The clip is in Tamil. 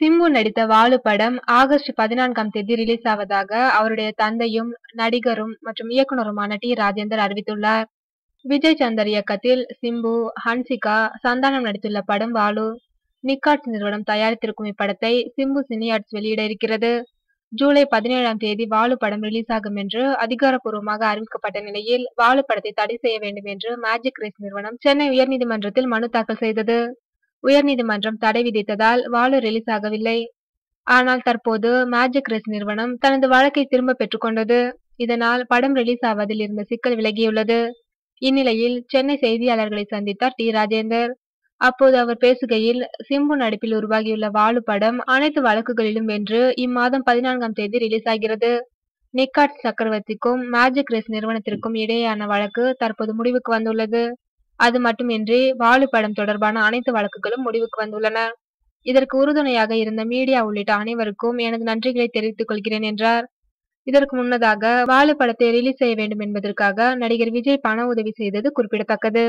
சிம்பு நடித்த வாலு படம் ஆகஸ்ட் 14ஆம் தேதி ரிலீஸ் ஆவதாக அவருடைய தந்தையும் நடிகரும் மற்றும் இயக்குனருமான டி. ராஜேந்தர் அறிவித்துள்ளார். விஜய் சந்தர் இயக்கத்தில் சிம்பு, ஹன்சிகா, சந்தானம் நடித்துள்ள படம் வாலு. நிக்காட்ஸ் நிறுவனம் தயாரித்திருக்கும் இப்படத்தை சிம்பு சினி ஆர்ட்ஸ் வெளியிட இருக்கிறது. ஜூலை 17ஆம் தேதி வாலு படம் ரிலீஸ் ஆகும் என்று அதிகாரப்பூர்வமாக அறிவிக்கப்பட்ட நிலையில் வாலு படத்தை தடை செய்ய வேண்டும் என்று மேஜிக் ரேஸ் நிறுவனம் சென்னை உயர்நீதிமன்றத்தில் மனு தாக்கல் செய்தது. உயர்நீதிமன்றம் தடை விதித்ததால் வாலு ரிலீஸ் ஆகவில்லை. ஆனால் தற்போது மேஜிக் ரேஸ் நிறுவனம் தனது வழக்கை திரும்ப பெற்றுக்கொண்டது. இதனால் படம் ரிலீஸ் ஆவதில் இருந்த சிக்கல் விலகியுள்ளது. இந்நிலையில் சென்னை செய்தியாளர்களை சந்தித்தார் டி. ராஜேந்தர். அப்போது அவர் பேசுகையில், சிம்பு நடிப்பில் உருவாகியுள்ள வாலு படம் அனைத்து வழக்குகளிலும் வென்று இம்மாதம் 14ஆம் தேதி ரிலீஸ் ஆகிறது. நிக்காட்ஸ் சக்கரவர்த்திக்கும் மேஜிக் ரேஸ் நிறுவனத்திற்கும் இடையேயான வழக்கு தற்போது முடிவுக்கு வந்துள்ளது. அது மட்டுமின்றி வாலு படம் தொடர்பான அனைத்து வழக்குகளும் முடிவுக்கு வந்துள்ளன. இதற்கு உறுதுணையாக இருந்த மீடியா உள்ளிட்ட அனைவருக்கும் எனது நன்றிகளை தெரிவித்துக் கொள்கிறேன் என்றார். இதற்கு முன்னதாக வாலு படத்தை ரிலீஸ் செய்ய வேண்டும் என்பதற்காக நடிகர் விஜய் பண உதவி செய்தது குறிப்பிடத்தக்கது.